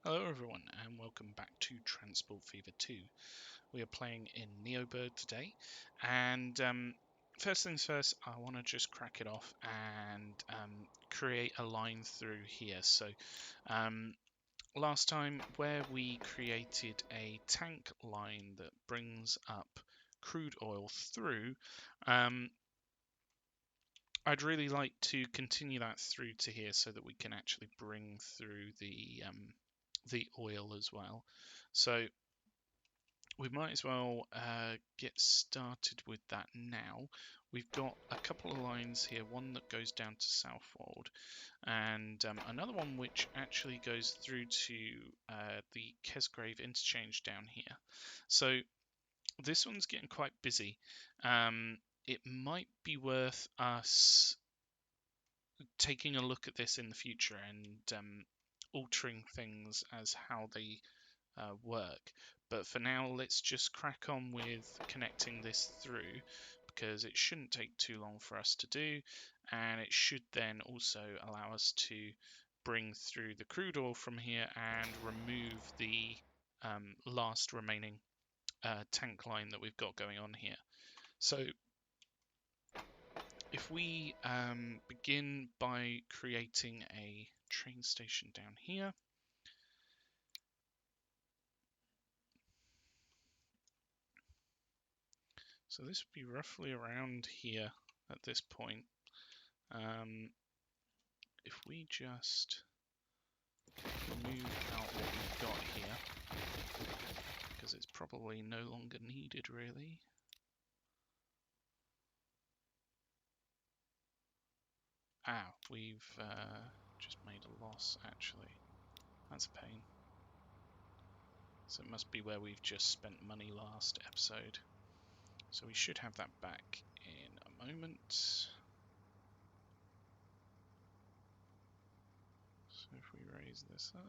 Hello everyone and welcome back to Transport Fever 2. We are playing in NeoBurgh today, and first things first, I want to just crack it off and create a line through here. So last time where we created a tank line that brings up crude oil through, I'd really like to continue that through to here so that we can actually bring through the oil as well. So we might as well get started with that now. We've got a couple of lines here, one that goes down to Southwold and another one which actually goes through to the Kesgrave interchange down here. So this one's getting quite busy. It might be worth us taking a look at this in the future and altering things as how they work. But for now, let's just crack on with connecting this through, because it shouldn't take too long for us to do, and it should then also allow us to bring through the crude oil from here and remove the last remaining tank line that we've got going on here. So if we begin by creating a train station down here. So this would be roughly around here at this point. If we just remove out what we've got here, because it's probably no longer needed really. We've just made a loss actually. That's a pain. So it must be where we've just spent money last episode. So we should have that back in a moment. So if we raise this up.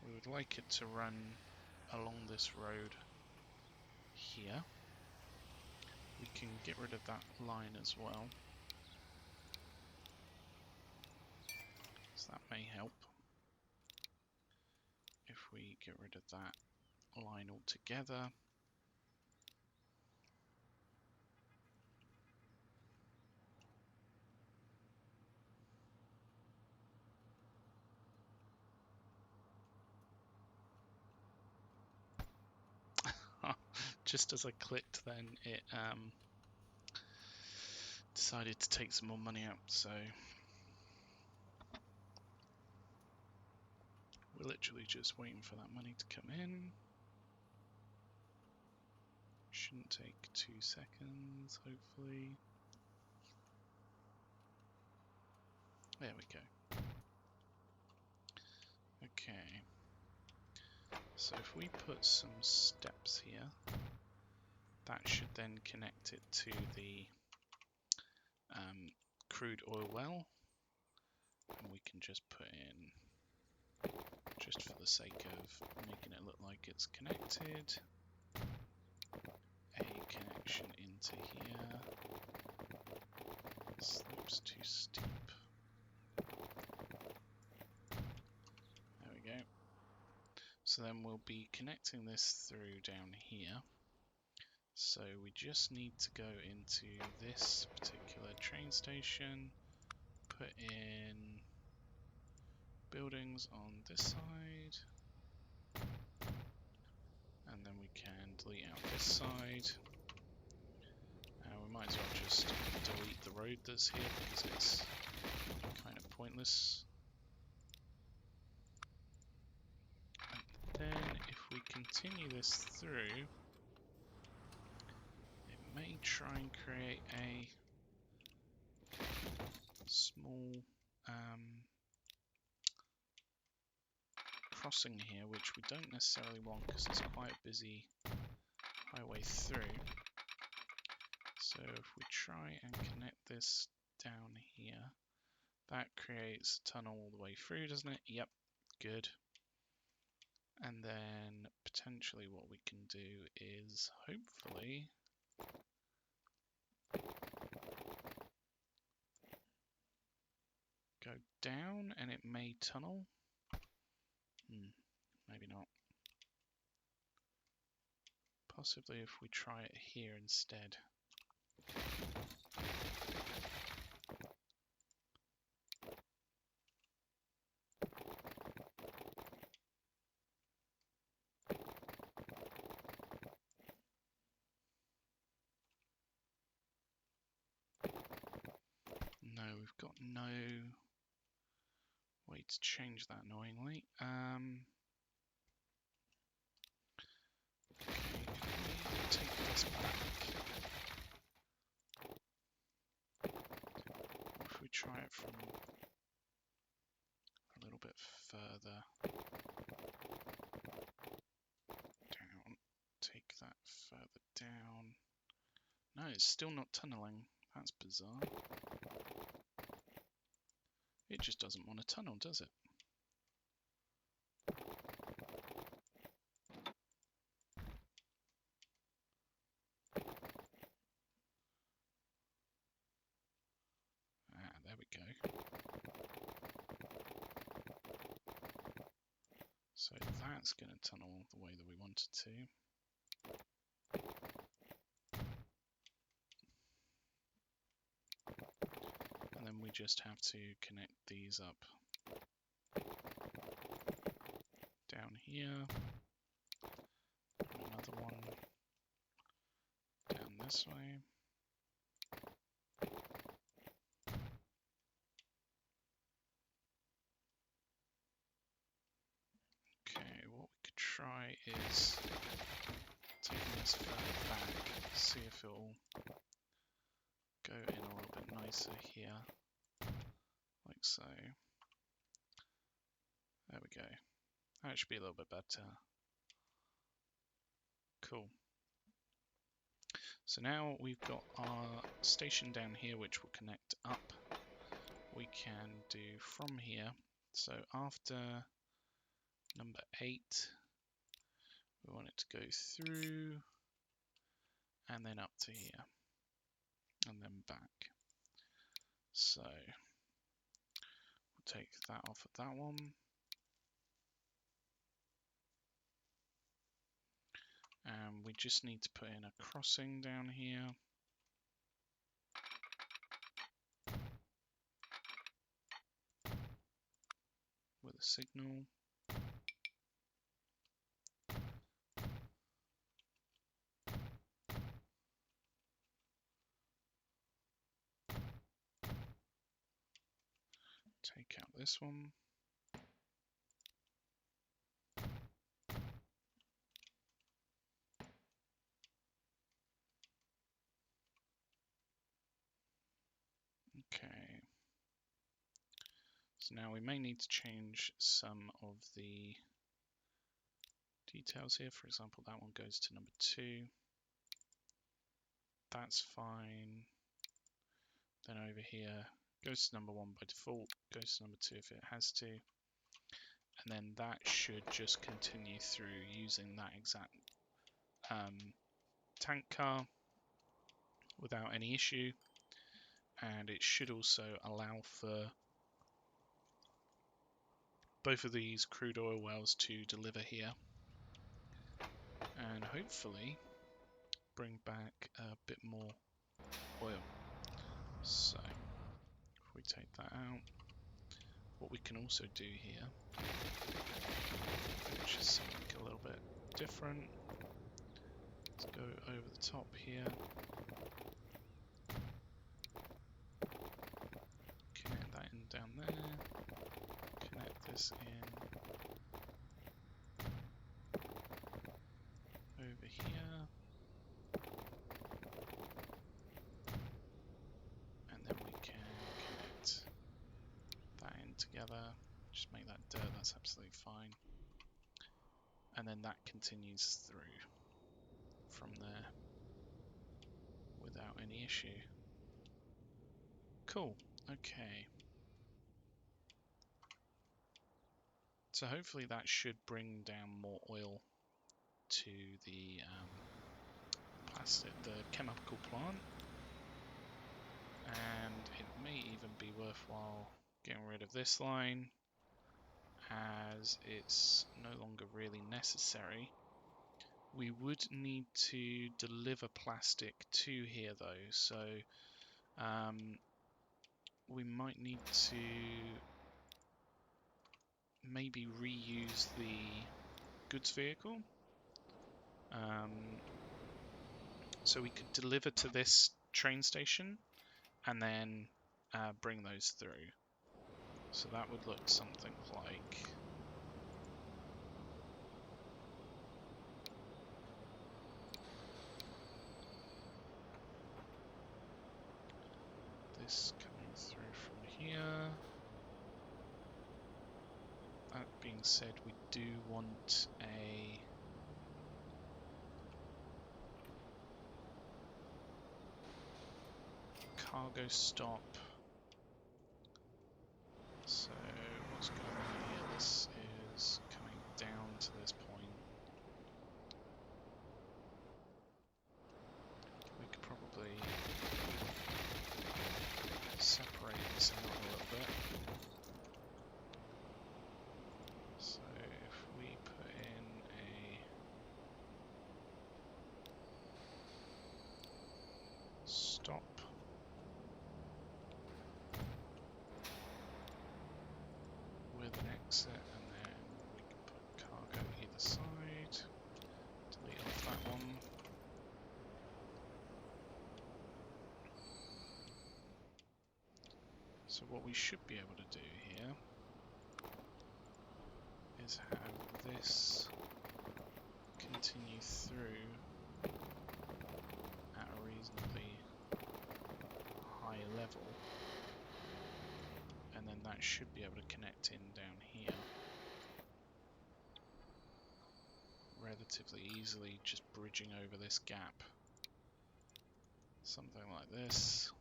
We would like it to run along this road here. We can get rid of that line as well. So that may help. If we get rid of that line altogether. Just as I clicked then it decided to take some more money out, so we're literally just waiting for that money to come in. Shouldn't take 2 seconds, hopefully. There we go. Okay. So if we put some steps here, that should then connect it to the crude oil well. And we can just put in, just for the sake of making it look like it's connected, a connection into here. Slope's too steep. There we go. So then we'll be connecting this through down here. So we just need to go into this particular train station, put in buildings on this side, and then we can delete out this side. We might as well just delete the road that's here because it's kind of pointless. And then if we continue this through, it may try and create a small crossing here, which we don't necessarily want because it's quite a busy highway through. So if we try and connect this down here, that creates a tunnel all the way through, doesn't it? Yep, good. And then potentially what we can do is hopefully down and it may tunnel. Maybe not. Possibly if we try it here instead. No, we've got no way to change that annoyingly. Okay, take this back. What if we try it from a little bit further down? Take that further down. No, it's still not tunneling. That's bizarre. It just doesn't want to tunnel, does it? Ah, there we go. So that's going to tunnel the way that we want it to. And then we just have to connect these up down here. Another one down this way. Okay, what we could try is taking this further back, see if it'll go in a little bit nicer here, like so. There we go. That should be a little bit better. Cool. So now we've got our station down here which will connect up. We can do from here. So after number 8, we want it to go through and then up to here and then back. So we'll take that off of that one. And we just need to put in a crossing down here. With a signal. Take out this one. Okay. So now we may need to change some of the details here. For example, that one goes to number 2. That's fine. Then over here, goes to number 1 by default, goes to number 2 if it has to. And then that should just continue through using that exact tank car without any issue. And it should also allow for both of these crude oil wells to deliver here. And hopefully bring back a bit more oil. So if we take that out, what we can also do here, which is something a little bit different, let's go over the top here, connect that in down there, connect this in over here, and then we can connect that in together, just make that dirt, that's absolutely fine. And then that continues through from there without any issue. Cool, okay. So hopefully that should bring down more oil to the chemical plant, and it may even be worthwhile Getting rid of this line as it's no longer really necessary. We would need to deliver plastic to here though, so we might need to maybe reuse the goods vehicle. So we could deliver to this train station and then bring those through. So that would look something like this coming through from here. That being said, we do want a cargo stop. So what's going on here? This is coming down to this point. We could probably separate this out a little bit. So if we put in a stop, with an exit, and then we can put cargo either side, delete off that one. So what we should be able to do here is have this continue through at a reasonably high level, and then that should be able to connect in down here relatively easily, just bridging over this gap. Something like this.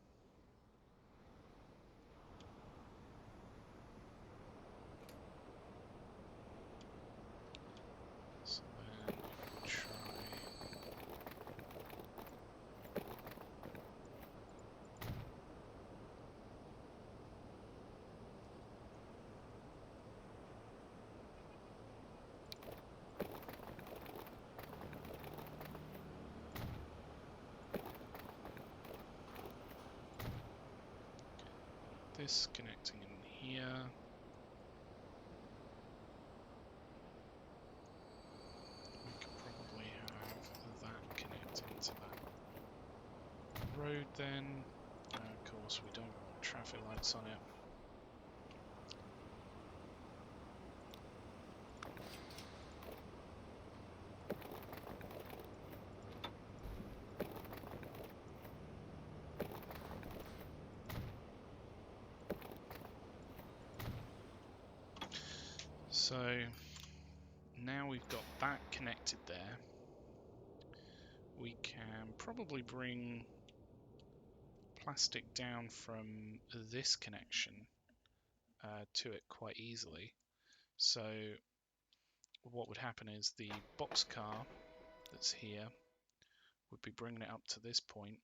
So then if we try this connecting in here. We could probably have that connecting to that road then. Of course we don't want traffic lights on it. So now we've got that connected there, we can probably bring plastic down from this connection to it quite easily. So what would happen is the boxcar that's here would be bringing it up to this point,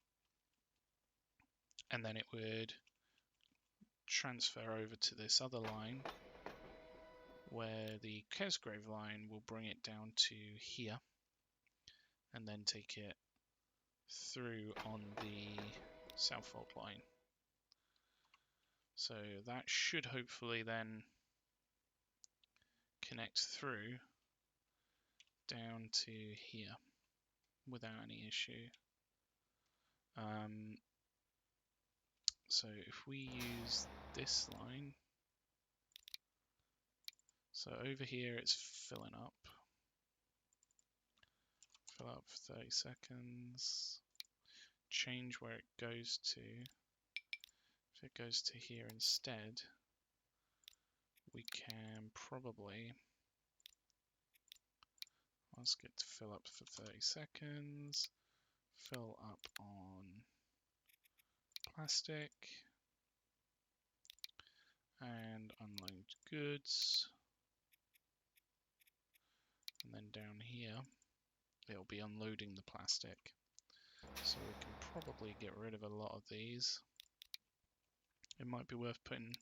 and then it would transfer over to this other line where the Kesgrave line will bring it down to here and then take it through on the Southwold line. So that should hopefully then connect through down to here without any issue. So if we use this line, so over here it's filling up. Fill up for 30 seconds. Change where it goes to. If it goes to here instead, we can probably ask it to fill up for 30 seconds. Fill up on plastic and unload goods, and then down here it'll be unloading the plastic, so we can probably get rid of a lot of these. It might be worth putting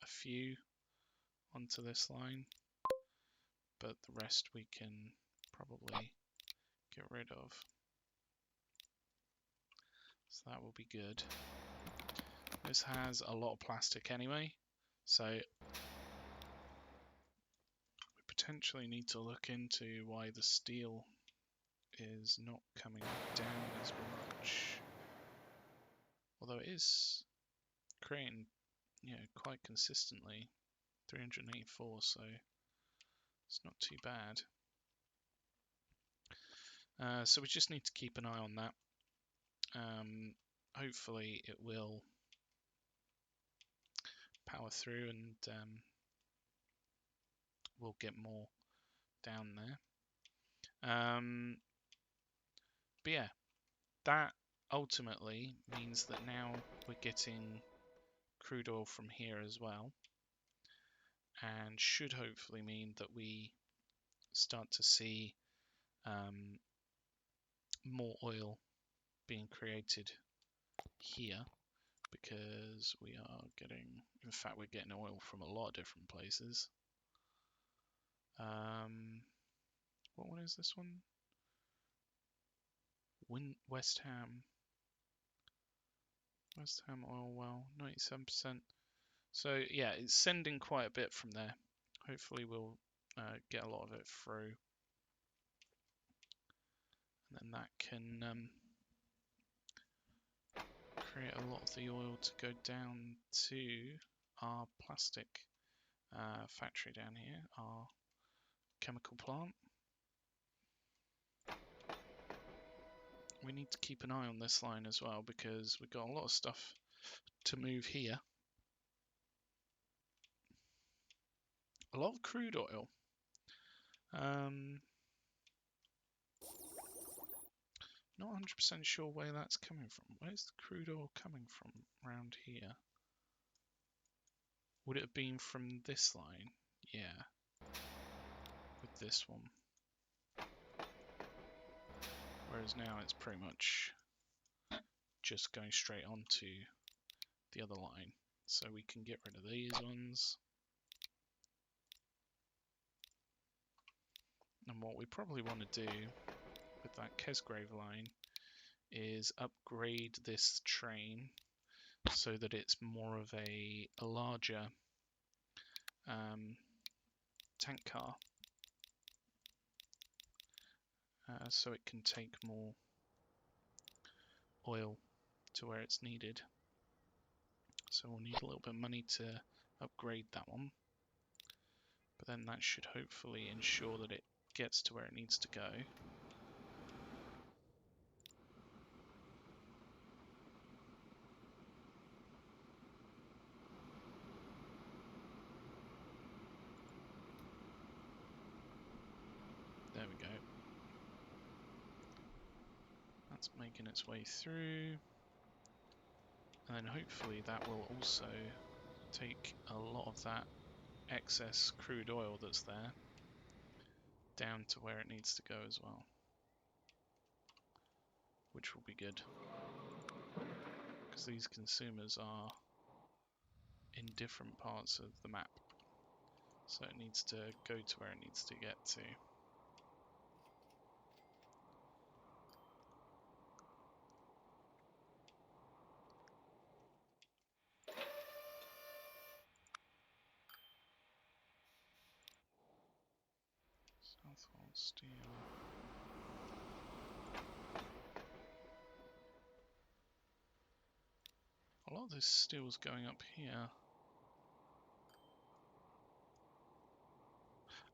a few onto this line, but the rest we can probably get rid of. So that will be good. This has a lot of plastic anyway, so we potentially need to look into why the steel is not coming down as much. Although it is creating, quite consistently, 384, so it's not too bad. So we just need to keep an eye on that. Hopefully it will power through and we'll get more down there. But yeah, that ultimately means that now we're getting crude oil from here as well, and should hopefully mean that we start to see more oil being created here, because we are getting, in fact we're getting oil from a lot of different places. What one is this one? West Ham oil well, 97%. So yeah, it's sending quite a bit from there. Hopefully we'll get a lot of it through, and then that can create a lot of the oil to go down to our plastic factory down here, our chemical plant. We need to keep an eye on this line as well, because we've got a lot of stuff to move here. A lot of crude oil. Not 100% sure where that's coming from. Where's the crude oil coming from around here? Would it have been from this line? Yeah. With this one. Whereas now it's pretty much just going straight onto the other line. So we can get rid of these ones. And what we probably want to do with that Kesgrave line is upgrade this train so that it's more of a larger tank car, so it can take more oil to where it's needed. So we'll need a little bit of money to upgrade that one, but then that should hopefully ensure that it gets to where it needs to go. There we go. That's making its way through. And then hopefully that will also take a lot of that excess crude oil that's there down to where it needs to go as well, which will be good, because these consumers are in different parts of the map, so it needs to go to where it needs to get to. Southwold steel. A lot of this steel's going up here.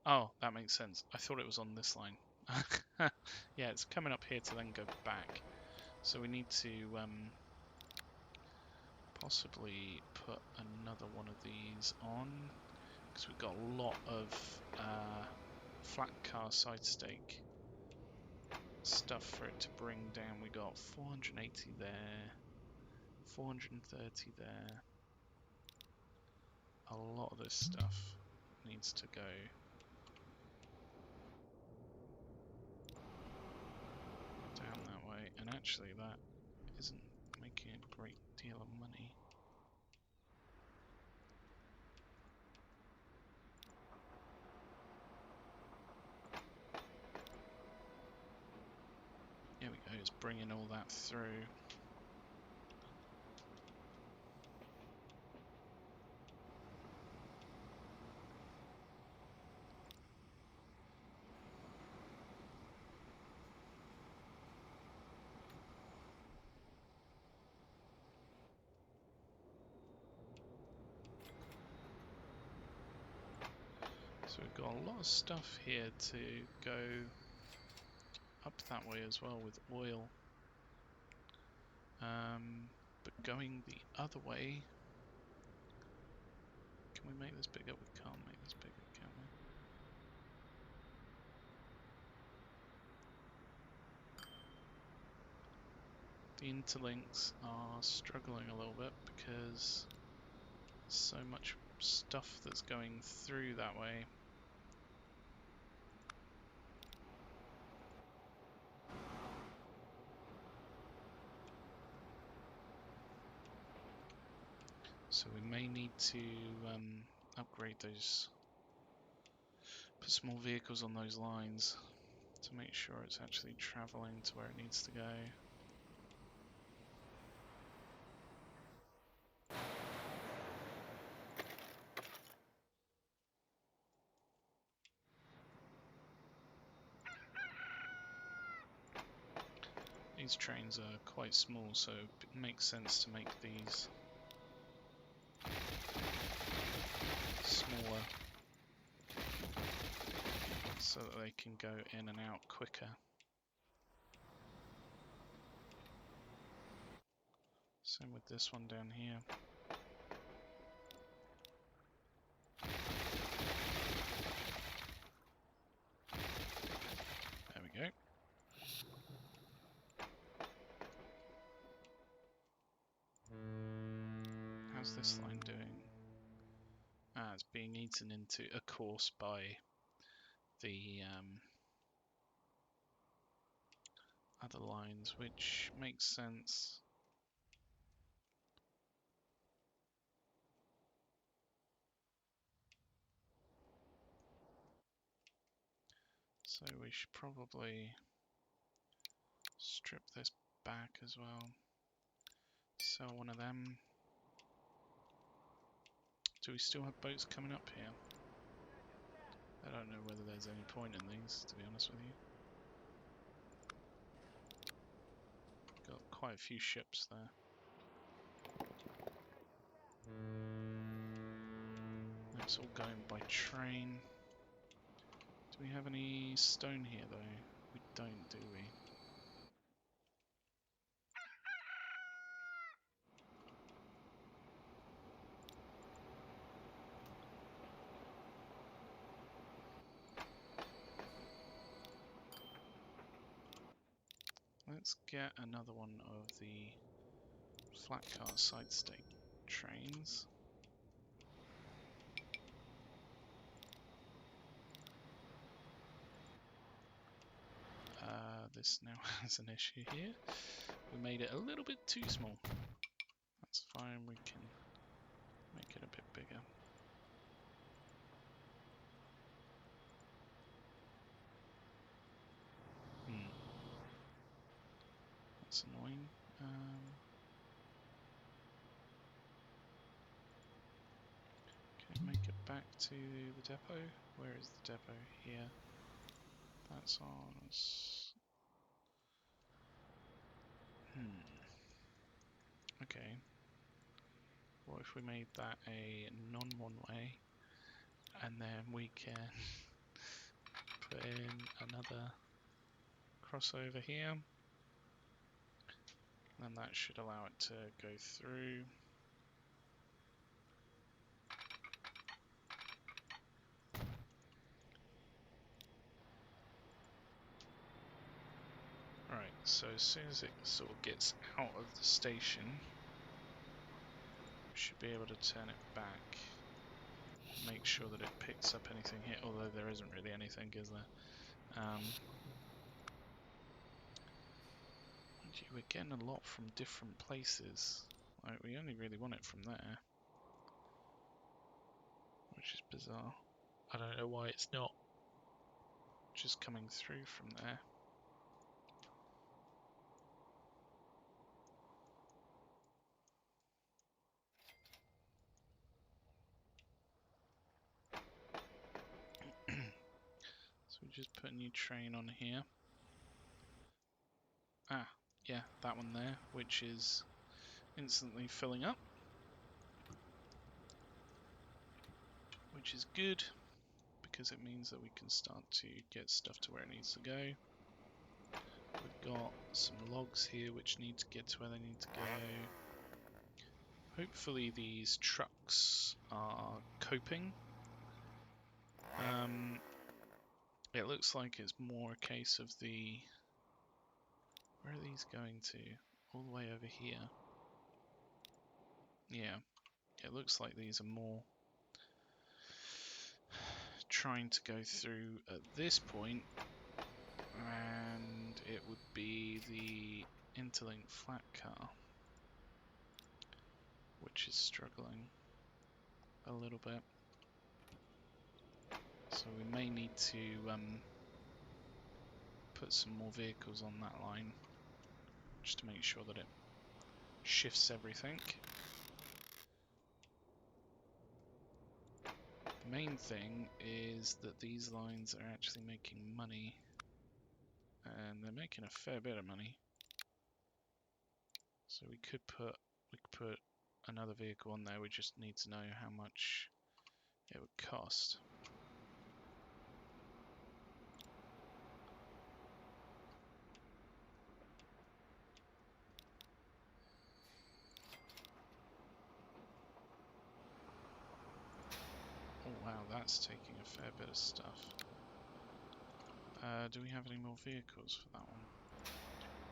Oh, that makes sense. I thought it was on this line. Yeah, it's coming up here to then go back. So we need to possibly put another one of these on, because we've got a lot of flat car side stake stuff for it to bring down. We got 480 there, 430 there. A lot of this stuff needs to go down that way, and actually that isn't making a great deal of money. it's bringing all that through. So we've got a lot of stuff here to go up that way as well with oil. But going the other way, can we make this bigger? We can't make this bigger, can we? The interlinks are struggling a little bit because so much stuff that's going through that way. So we may need to upgrade those, put some more vehicles on those lines to make sure it's actually travelling to where it needs to go. These trains are quite small, so it makes sense to make these smaller so that they can go in and out quicker. Same with this one down here. There we go. How's this line doing? Ah, it's being eaten into, of course, by the other lines, which makes sense. So we should probably strip this back as well. Sell one of them. Do we still have boats coming up here? I don't know whether there's any point in these, to be honest with you. Got quite a few ships there. That's all going by train. Do we have any stone here though? We don't, do we? Let's get another one of the flat car side stake trains. This now has an issue here. We made it a little bit too small. That's fine, we can make it a bit bigger. That's annoying. Okay, make it back to the depot. Where is the depot? Here. That's ours. Okay. What if we made that a non-one-way, and then we can put in another crossover here, and that should allow it to go through. Right, so as soon as it sort of gets out of the station, we should be able to turn it back, make sure that it picks up anything here, although there isn't really anything, is there? We're getting a lot from different places. Like, we only really want it from there, which is bizarre. I don't know why it's not just coming through from there. just put a new train on here. Ah, yeah, that one there, which is instantly filling up, which is good because it means that we can start to get stuff to where it needs to go. We've got some logs here which need to get to where they need to go. Hopefully these trucks are coping. It looks like it's more a case of the... Where are these going to? All the way over here. Yeah, it looks like these are more trying to go through at this point, and it would be the interlink flat car, which is struggling a little bit. So we may need to put some more vehicles on that line, just to make sure that it shifts everything. The main thing is that these lines are actually making money, and they're making a fair bit of money. So we could put another vehicle on there. We just need to know how much it would cost. Oh wow, that's taking a fair bit of stuff. Do we have any more vehicles for that one?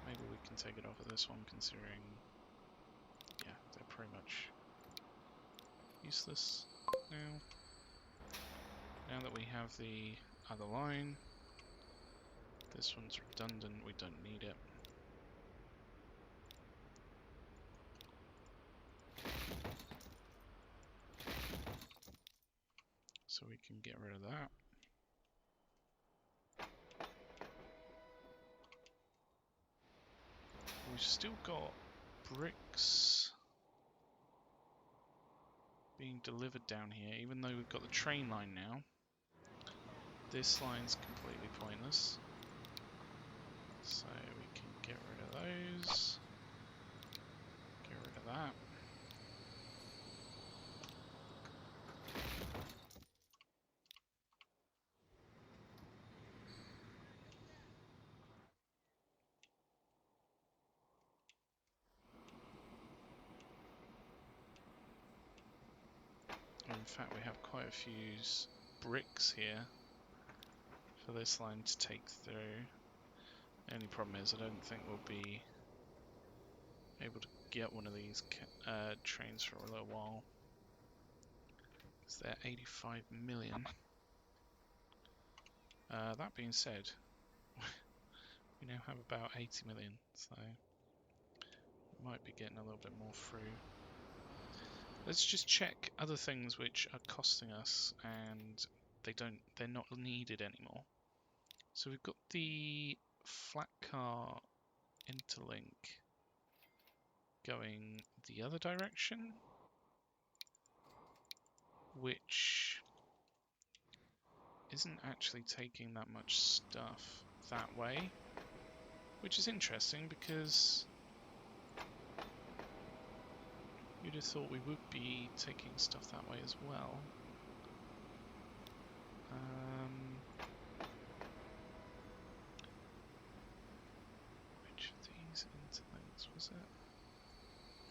Maybe we can take it off of this one, considering, yeah, they're pretty much useless now. Now that we have the other line, this one's redundant, we don't need it. So we can get rid of that. We've still got bricks being delivered down here, even though we've got the train line now. This line's completely pointless. So we can get rid of those. Get rid of that. In fact, we have quite a few bricks here for this line to take through. The only problem is I don't think we'll be able to get one of these trains for a little while. Because they're 85 million. That being said, we now have about 80 million, so we might be getting a little bit more through. Let's just check other things which are costing us and they're not needed anymore. So we've got the flat car interlink going the other direction, which isn't actually taking that much stuff that way, which is interesting because you'd have thought we would be taking stuff that way as well. Which of these interlinks was it?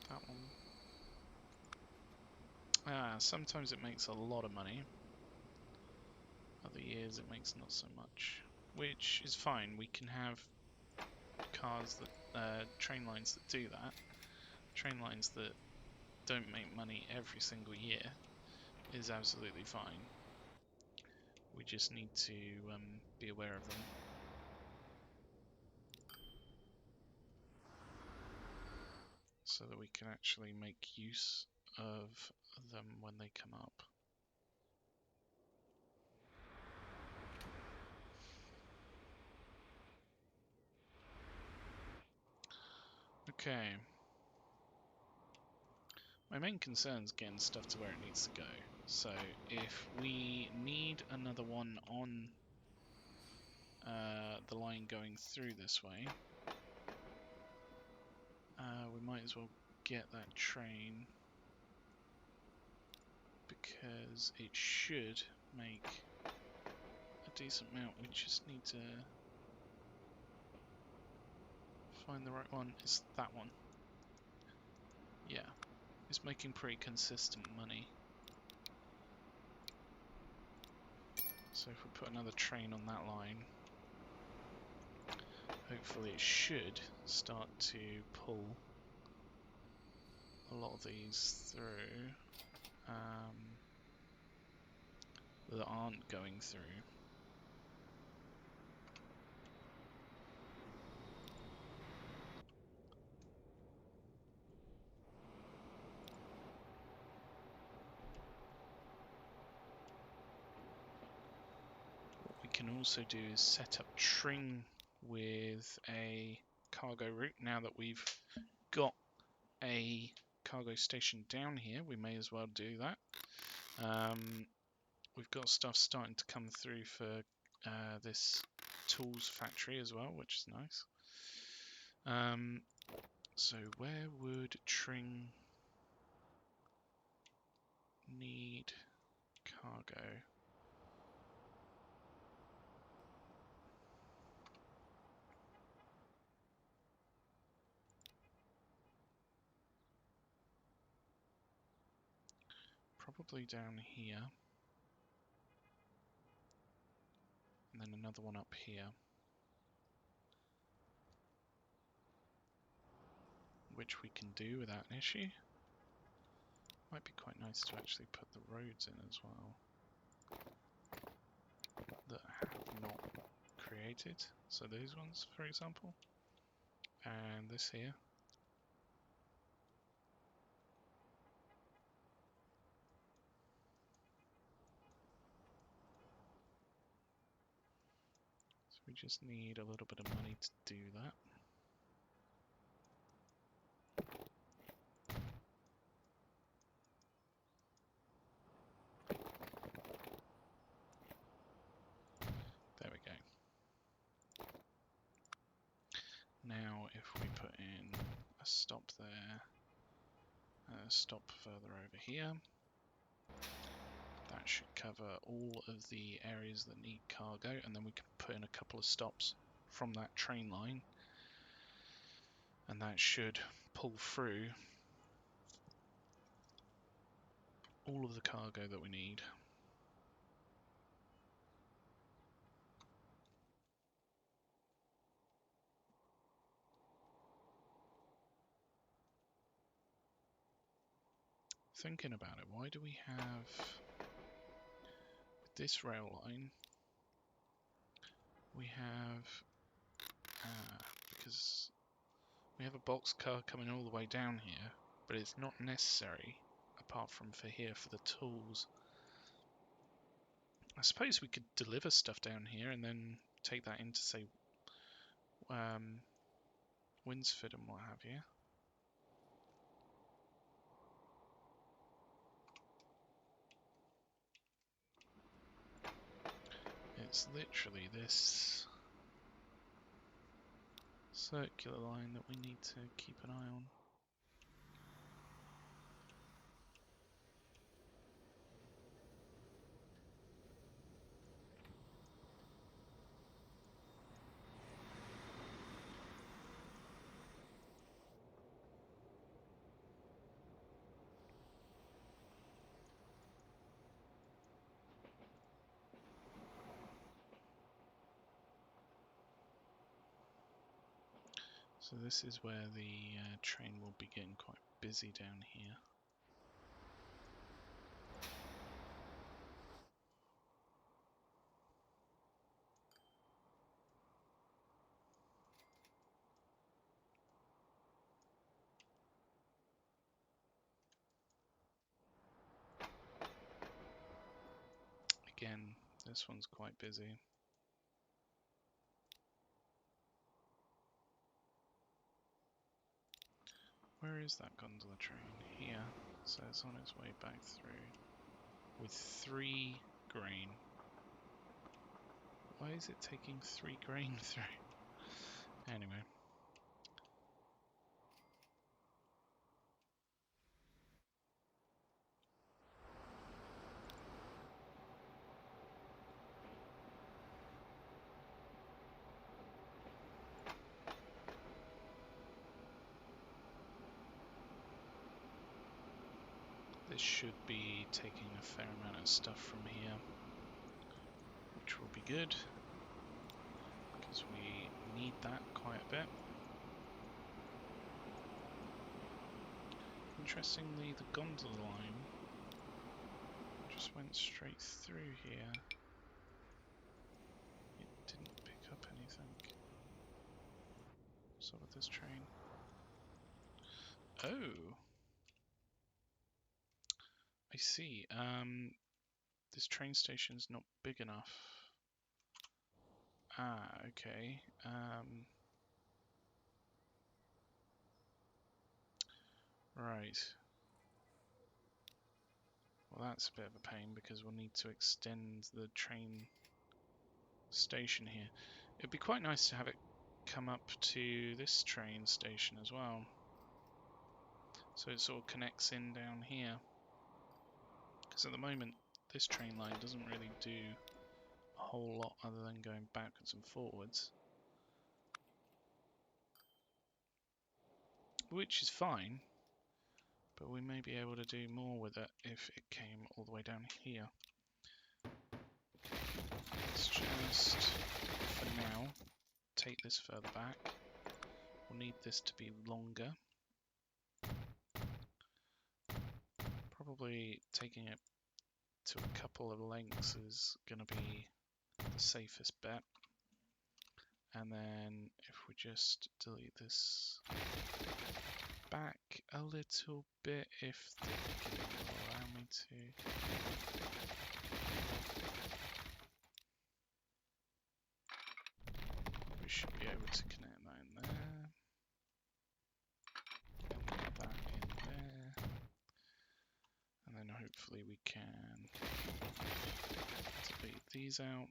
That one. Sometimes it makes a lot of money. Other years it makes not so much, which is fine. We can have cars that train lines that do that. Train lines that don't make money every single year is absolutely fine. We just need to be aware of them. So that we can actually make use of them when they come up. Okay. My main concern is getting stuff to where it needs to go. So if we need another one on the line going through this way, we might as well get that train, because it should make a decent amount. We just need to find the right one. It's that one. Yeah, it's making pretty consistent money. So if we put another train on that line, hopefully it should start to pull a lot of these through that aren't going through. What we can also do is set up Tring with a cargo route. Now that we've got a cargo station down here, we may as well do that. We've got stuff starting to come through for this tools factory as well, which is nice. So where would Tring need cargo? Probably down here. And then another one up here. Which we can do without an issue. Might be quite nice to actually put the roads in as well that have not created. So those ones, for example. And this here. So we just need a little bit of money to do that. There we go. Now if we put in a stop there, a stop further over here, that should cover all of the areas that need cargo, and then we can put in a couple of stops from that train line, and that should pull through all of the cargo that we need. Thinking about it, why do we have, with this rail line, we have, because we have a boxcar coming all the way down here, but it's not necessary, apart from for here for the tools. I suppose we could deliver stuff down here and then take that into, say, Winsford and what have you. It's literally this circular line that we need to keep an eye on. So this is where the train will be getting quite busy down here. Again, this one's quite busy. Where is that gondola train? Here. So it's on its way back through with 3 grain. Why is it taking 3 grain through? Anyway. This should be taking a fair amount of stuff from here, which will be good, because we need that quite a bit. Interestingly, the gondola line just went straight through here. It didn't pick up anything. What's up with this train? Oh! I see. This train station's not big enough. Ah, okay. Right. Well, that's a bit of a pain because we'll need to extend the train station here. It'd be quite nice to have it come up to this train station as well. So it sort of connects in down here. Because at the moment, this train line doesn't really do a whole lot other than going backwards and forwards. Which is fine. But we may be able to do more with it if it came all the way down here. Let's just, for now, take this further back. We'll need this to be longer. Probably taking it to a couple of lengths is going to be the safest bet. And then if we just delete this back a little bit, if the game will allow me to. We should be able to connect that in there. And that in there. And then hopefully we can delete these out.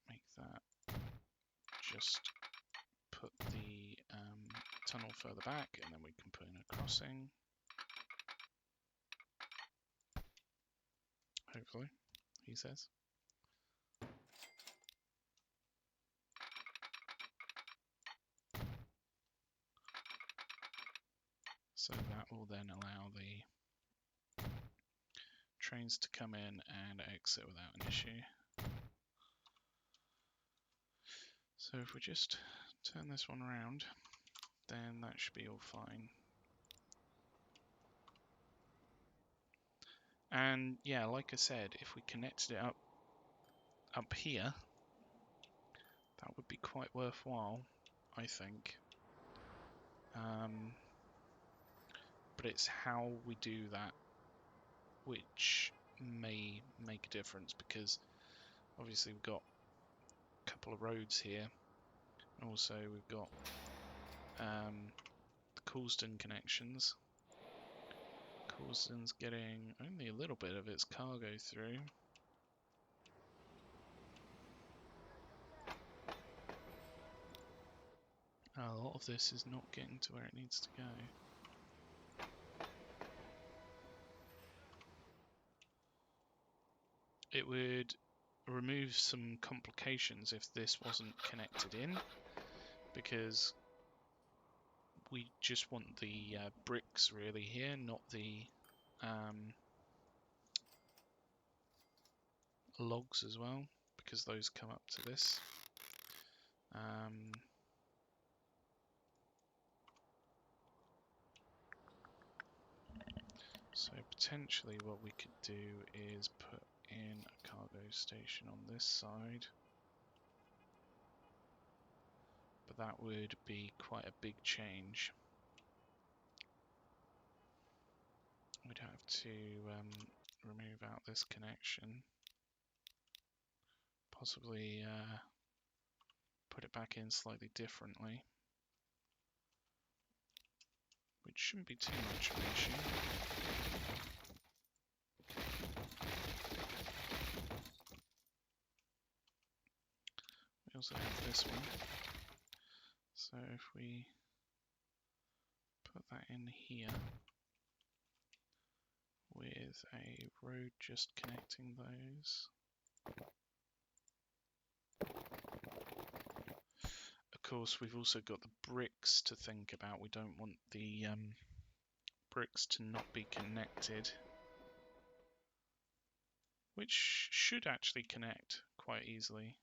Make that just put the tunnel further back, and then we can put in a crossing. Hopefully, he says. So that will then allow the trains to come in and exit without an issue. So if we just turn this one around, then that should be all fine. And yeah, like I said, if we connected it up here, that would be quite worthwhile, I think. But it's how we do that which may make a difference, because obviously we've got a couple of roads here. Also we've got the Coulsdon connections. Coulsdon's getting only a little bit of its cargo through. A lot of this is not getting to where it needs to go. It would remove some complications if this wasn't connected in, because we just want the bricks really here, not the logs as well, because those come up to this. So potentially what we could do is put in a cargo station on this side, but that would be quite a big change. We'd have to remove out this connection, possibly put it back in slightly differently, which shouldn't be too much of an issue. also have this one. So if we put that in here with a road just connecting those. Of course, we've also got the bricks to think about. We don't want the bricks to not be connected, which should actually connect quite easily,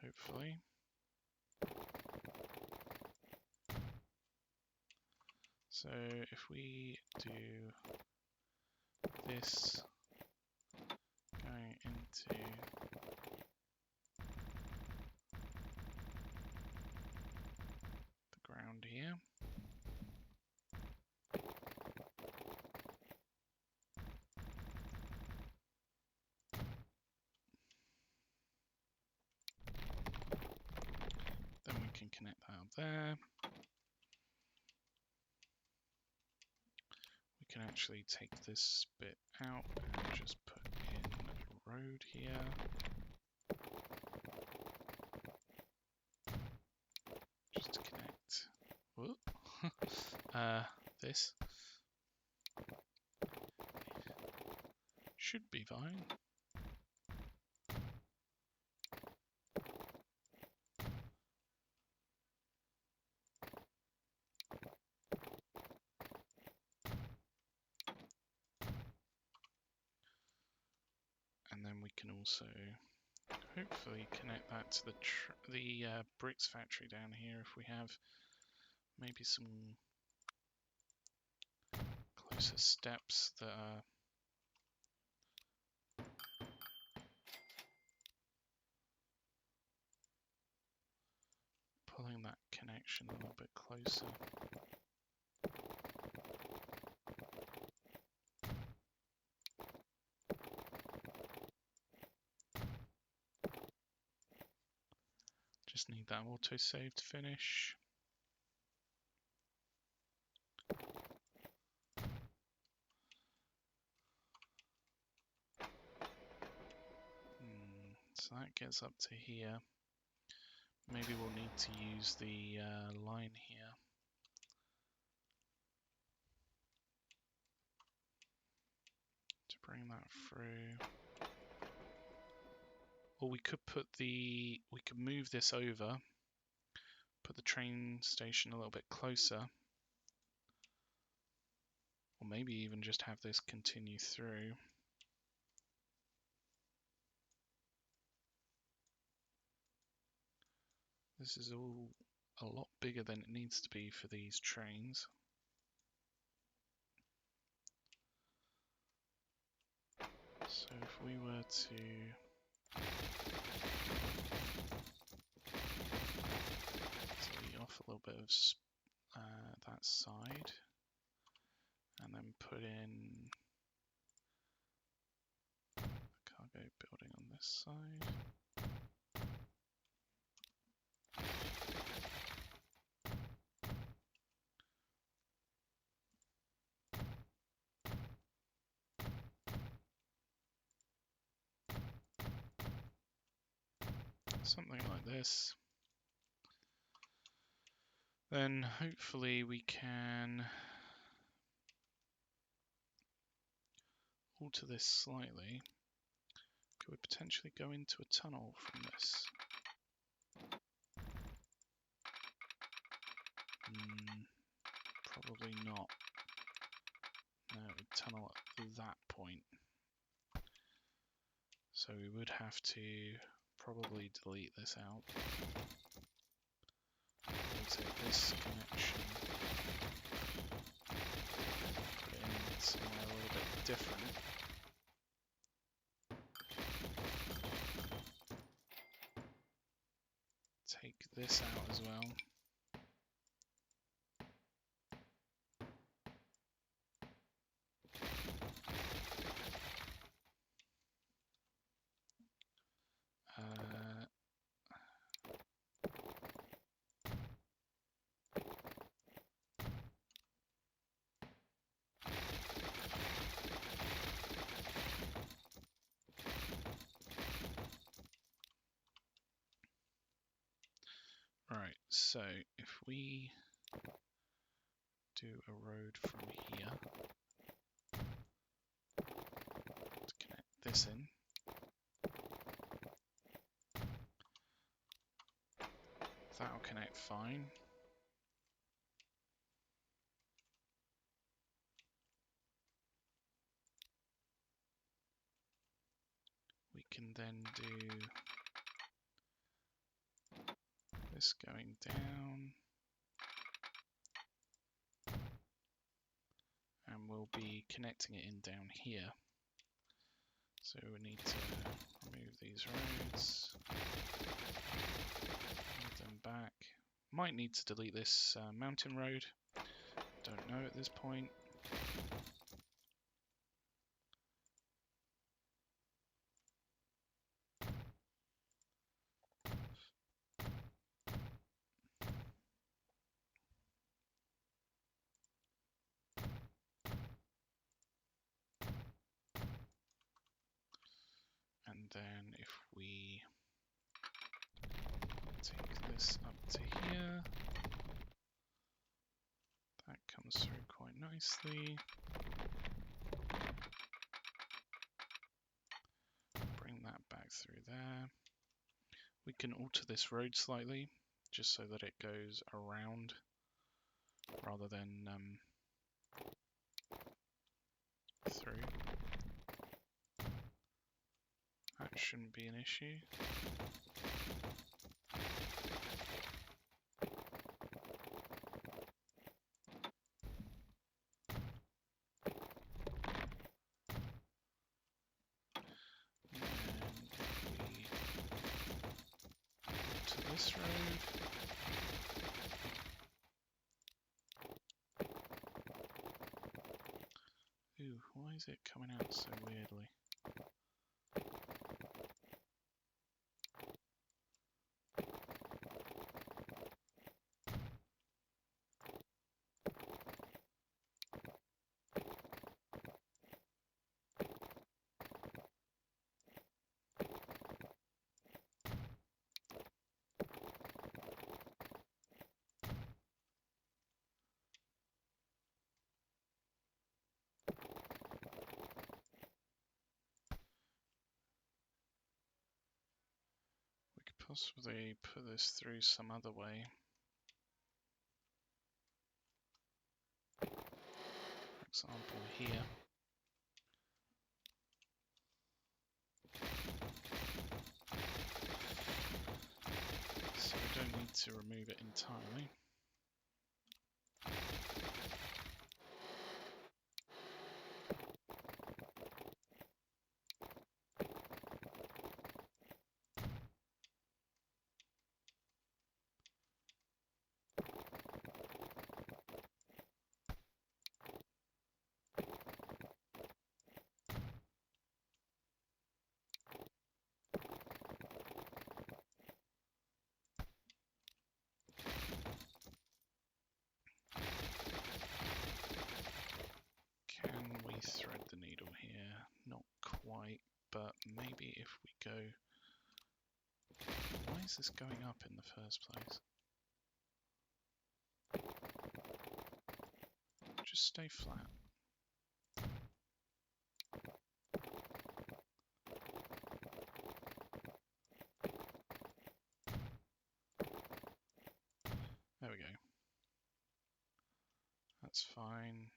hopefully. So if we do this going into the ground here, then we can connect that up there. We can actually take this bit out and just put in a road here. Just to connect. Whoop. This should be fine. And then we can also hopefully connect that to the bricks factory down here if we have maybe some closer steps that are pulling that connection a little bit closer. Just need that autosave to finish. So that gets up to here. Maybe we'll need to use the line here. To bring that through. Or we could move this over, put the train station a little bit closer. Or maybe even just have this continue through. This is all a lot bigger than it needs to be for these trains. So if we were to delete off a little bit of that side, and then put in a cargo building on this side. Something like this. Then hopefully we can alter this slightly. Could we potentially go into a tunnel from this? Probably not. No, it would tunnel at that point. So we would have to probably delete this out. We'll take this connection, put it in somewhere a little bit different. Take this out as well. So if we do a road from here to connect this in, that'll connect fine. We can then do this going down, and we'll be connecting it in down here. So we need to remove these roads, move them back. Might need to delete this mountain road, don't know at this point. And then if we take this up to here, that comes through quite nicely. Bring that back through there. We can alter this road slightly, just so that it goes around rather than through. That shouldn't be an issue. To this road. Ooh, why is it coming out so weirdly? Possibly put this through some other way. For example, here. So we don't need to remove it entirely. Thread the needle here, not quite, but maybe if we go, why is this going up in the first place? Just stay flat. There we go. That's fine.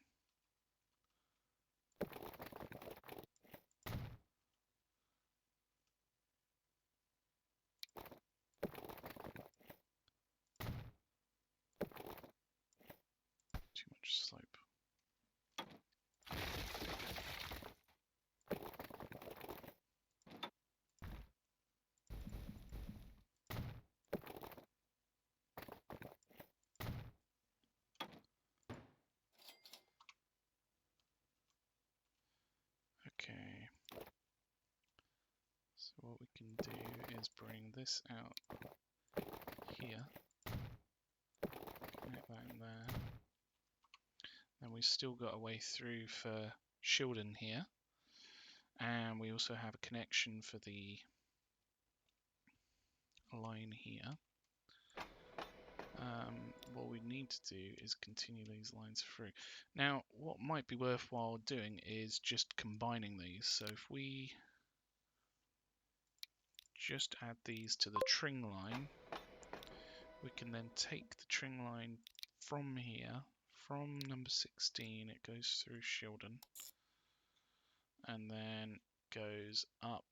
Too much slope. Okay. So what we can do is bring this out here. Connect that in there. And we've still got a way through for Coulsdon here, and we also have a connection for the line here. what we need to do is continue these lines through. Now, what might be worthwhile doing is just combining these. So if we just add these to the Tring line, we can then take the Tring line from here, from number 16, it goes through Coulsdon, and then goes up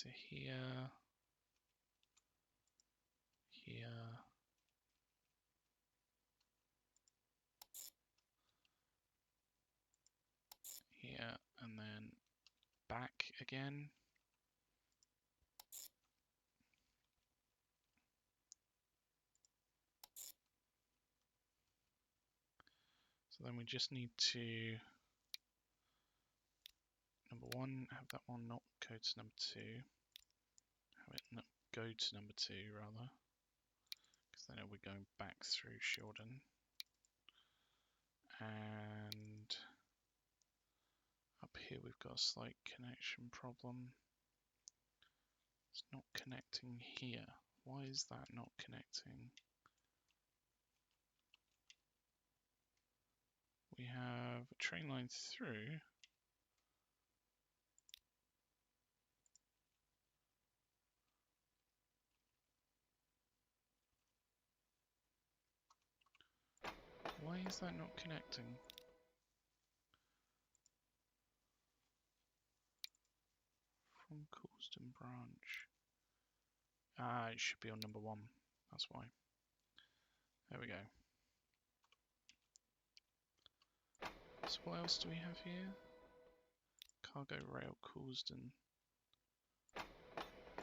to here, here, here, and then back again. So then we just need to, number one, have that one not go to number two, have it not go to number two rather, because then we're going back through Coulsdon. And up here we've got a slight connection problem. It's not connecting here. Why is that not connecting? We have a train line through. Why is that not connecting? From Coulsdon branch. Ah, it should be on number one. That's why. There we go. So what else do we have here? Cargo rail Coulsdon.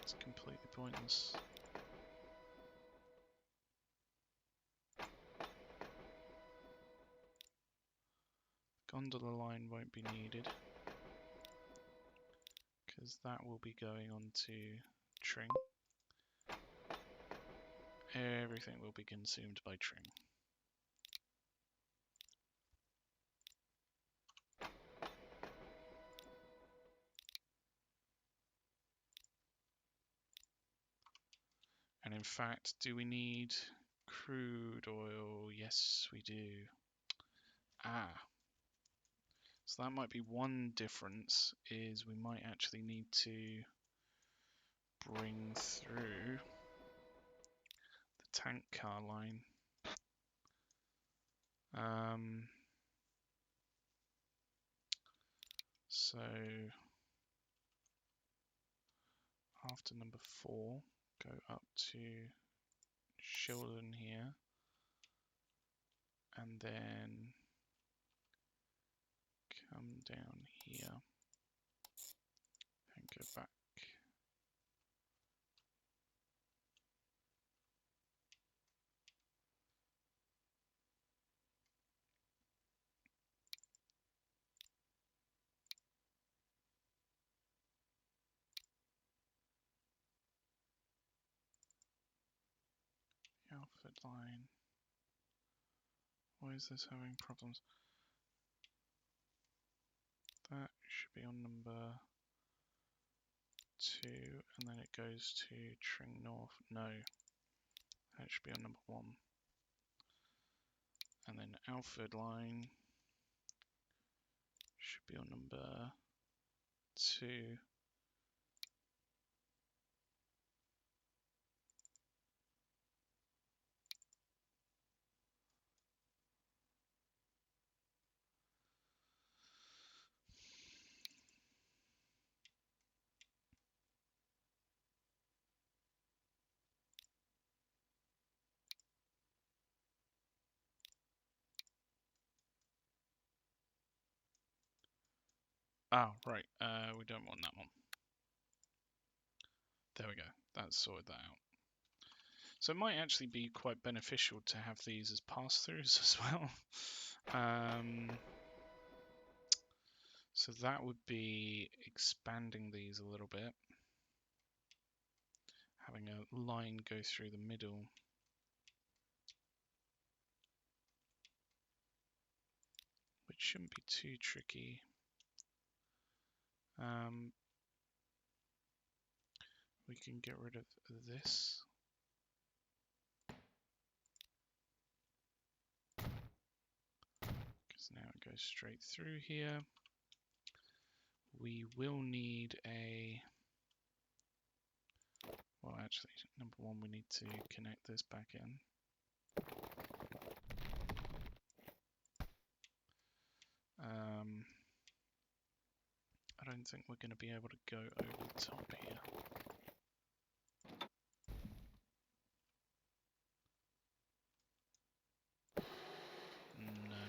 It's completely pointless. Gondola line won't be needed, because that will be going on to Tring. Everything will be consumed by Tring. And in fact, do we need crude oil? Yes, we do. Ah. So that might be one difference, is we might actually need to bring through the tank car line. So after number 4, go up to Coulsdon here, and then come down here and go back. The Alford line. Why is this having problems? That should be on number 2, and then it goes to Tring North. No, that should be on number 1. And then Alford line should be on number 2. Ah, right, we don't want that one. There we go, that sorted that out. So it might actually be quite beneficial to have these as pass-throughs as well. So that would be expanding these a little bit. Having a line go through the middle. Which shouldn't be too tricky. we can get rid of this. Because now it goes straight through here. We will need a... Well, actually, number one, we need to connect this back in. I don't think we're going to be able to go over the top here. No.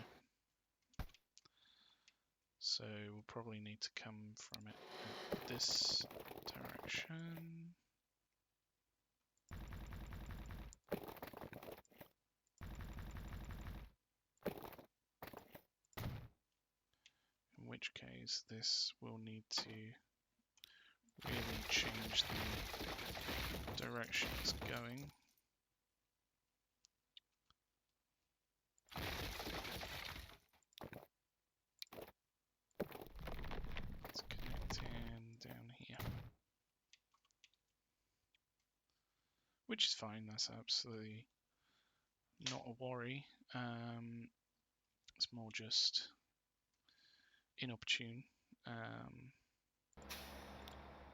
So we'll probably need to come from it in this direction. In which case this will need to really change the direction it's going. Let's connect in down here. Which is fine, that's absolutely not a worry. It's more just inopportune.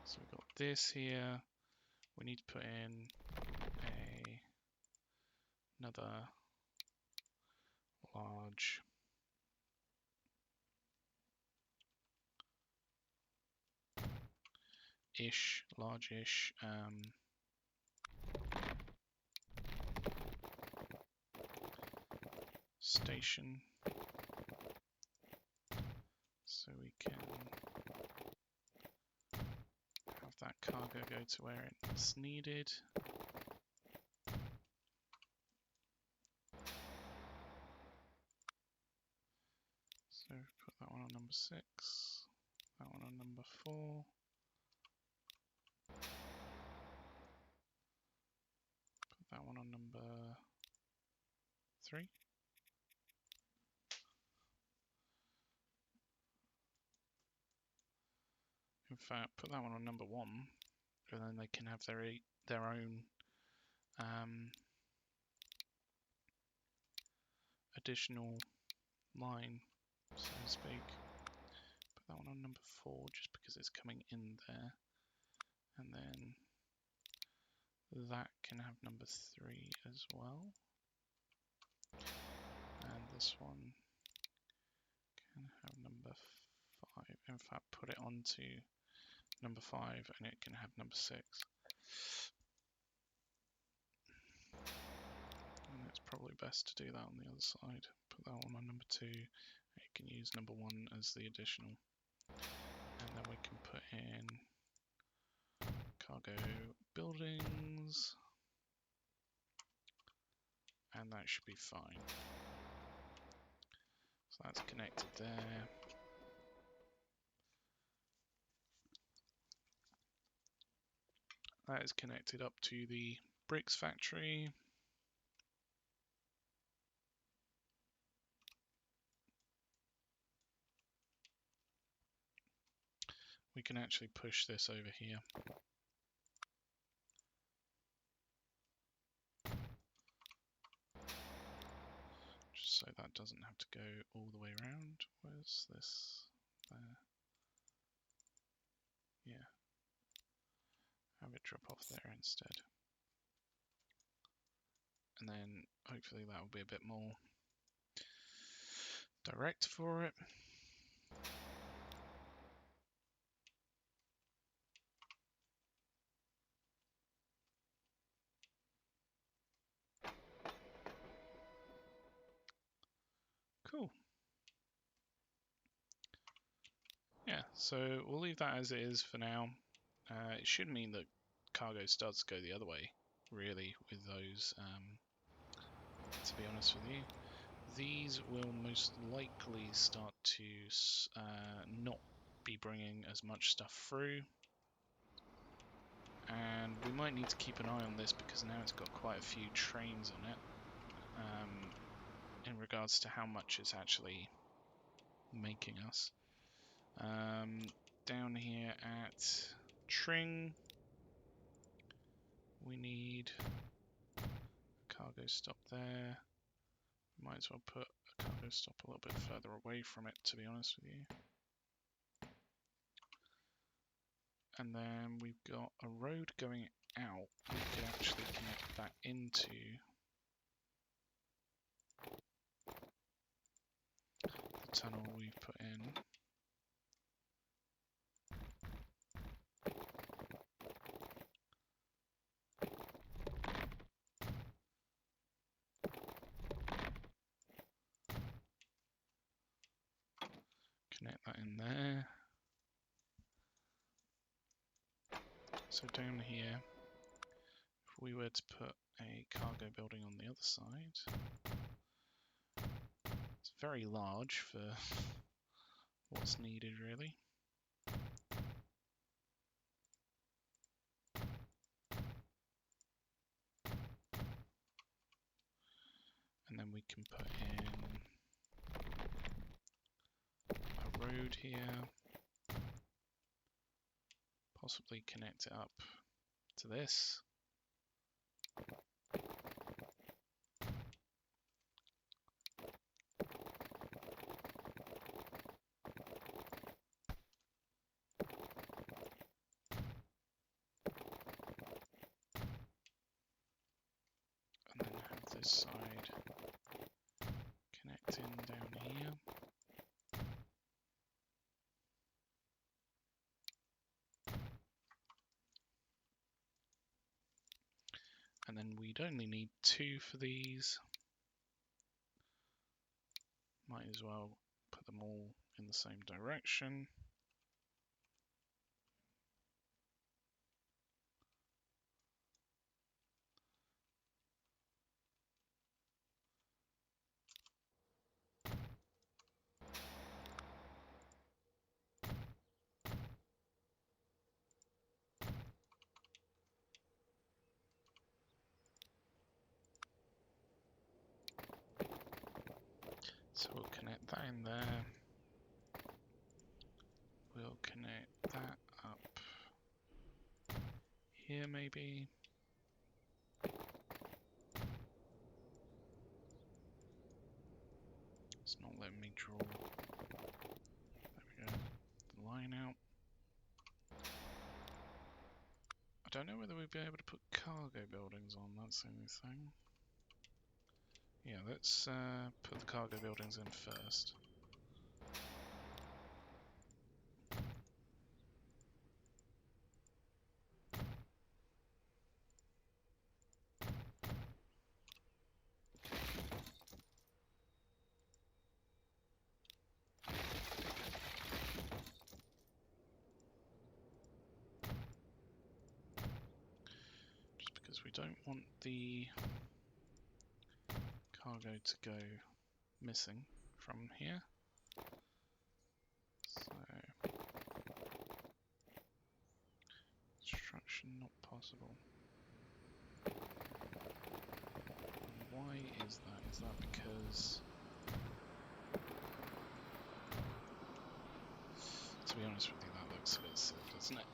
So we've got this here. We need to put in another large-ish station, so we can have that cargo go to where it's needed. So put that one on number 6, that one on number 4. Put that one on number 3. In fact, put that one on number 1, and then they can have their own additional line, so to speak. Put that one on number 4 just because it's coming in there, and then that can have number 3 as well, and this one can have number 5. In fact, put it onto number 5 and it can have number 6. And it's probably best to do that on the other side. Put that one on number 2. It can use number 1 as the additional. And then we can put in cargo buildings. And that should be fine. So that's connected there. That is connected up to the bricks factory. We can actually push this over here. Just so that doesn't have to go all the way around. Where's this? There. Yeah. Have it drop off there instead. And then hopefully that will be a bit more direct for it. Cool. Yeah, so we'll leave that as it is for now. It should mean that cargo starts to go the other way, really, with those, to be honest with you. These will most likely start to not be bringing as much stuff through. And we might need to keep an eye on this because now it's got quite a few trains on it, in regards to how much it's actually making us. Down here at Tring, we need a cargo stop there. Might as well put a cargo stop a little bit further away from it, to be honest with you. And then we've got a road going out. We could actually connect that into the tunnel we've put in. Connect that in there. So down here, if we were to put a cargo building on the other side, it's very large for what's needed really. And then we can put in a road here, possibly connect it up to this. And then have this side connect in down here. And then we'd only need 2 for these. Might as well put them all in the same direction. So we'll connect that in there. We'll connect that up here maybe. It's not letting me draw. There we go. The line out. I don't know whether we'd be able to put cargo buildings on, that's the only thing. Yeah, let's put the cargo buildings in first. Just because we don't want the cargo to go missing from here. So, construction not possible. Why is that? Is that because, to be honest with you, that looks a bit silly, doesn't it?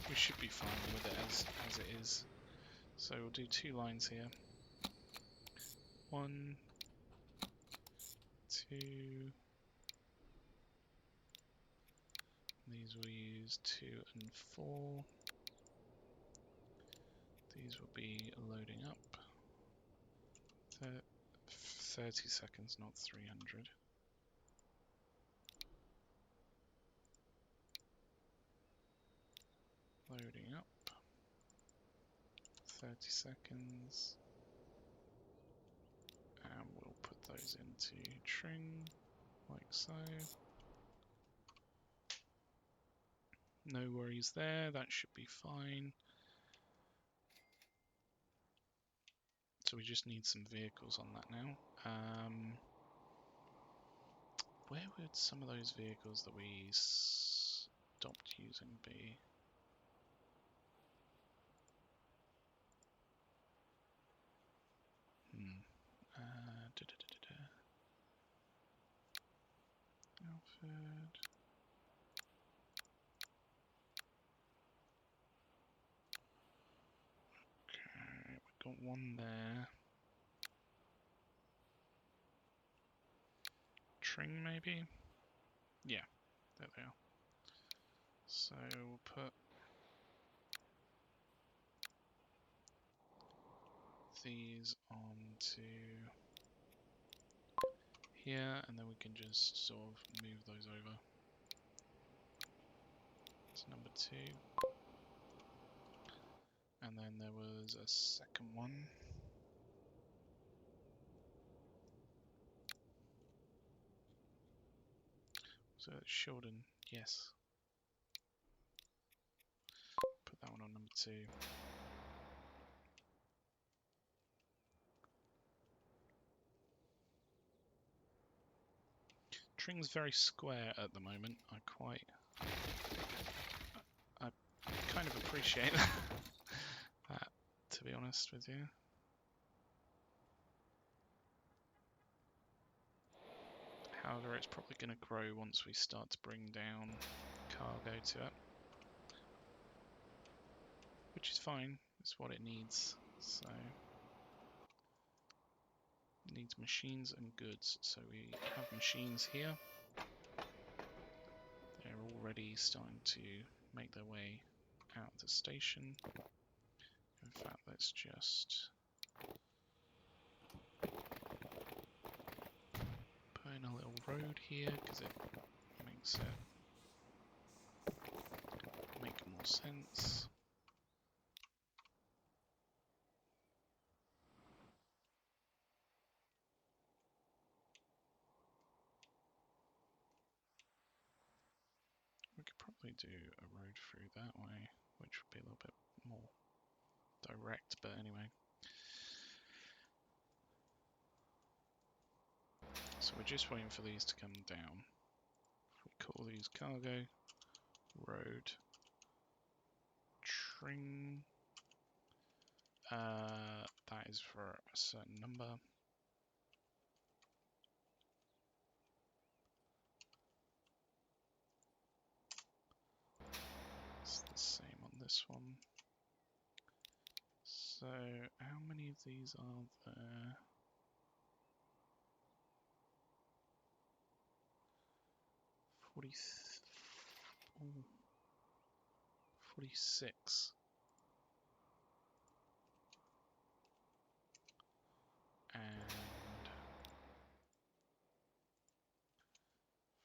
We should be fine with it as it is. So we'll do 2 lines here. 1, 2. These we'll use 2 and 4. These will be loading up. 30 seconds, not 300. Loading up. 30 seconds. And we'll put those into Tring, like so. No worries there, that should be fine. So we just need some vehicles on that now. Where would some of those vehicles that we stopped using be? Alford. one there. Tring maybe? Yeah, there they are. So we'll put these onto here, and then we can just sort of move those over. It's number 2. And then there was a second one. So Sheldon, yes. Put that one on number 2. Tring's very square at the moment. I kind of appreciate that, to be honest with you. However, it's probably going to grow once we start to bring down cargo to it. Which is fine, it's what it needs. So it needs machines and goods. So we have machines here. They're already starting to make their way out of the station. In fact, let's just put in a little road here because it makes it make more sense. We could probably do a road through that way, which would be a little bit more direct, but anyway. So we're just waiting for these to come down. If we call these cargo, road, Tring, that is for a certain number. It's the same on this one. So how many of these are there? 46. And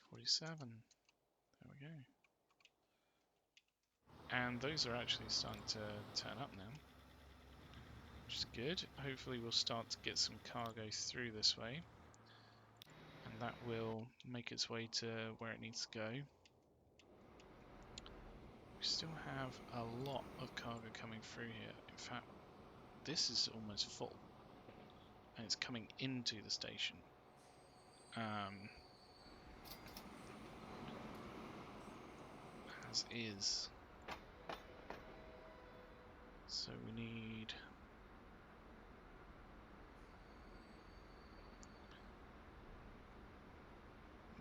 47. There we go. And those are actually starting to turn up now, which is good. Hopefully we'll start to get some cargo through this way, and that will make its way to where it needs to go. We still have a lot of cargo coming through here. In fact, this is almost full, and it's coming into the station. As is. So we need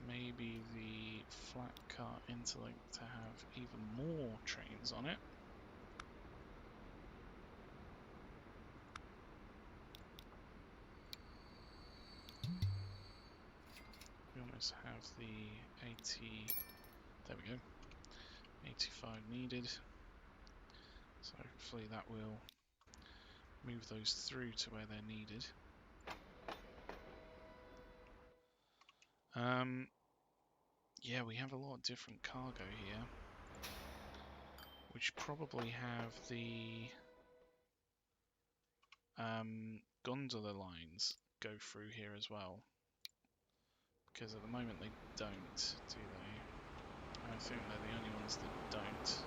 maybe the flat car interlink to have even more trains on it. We almost have the 80, there we go, 85 needed. So hopefully that will move those through to where they're needed. Yeah, we have a lot of different cargo here, which probably have the gondola lines go through here as well, because at the moment they don't, do they? I think they're the only ones that don't.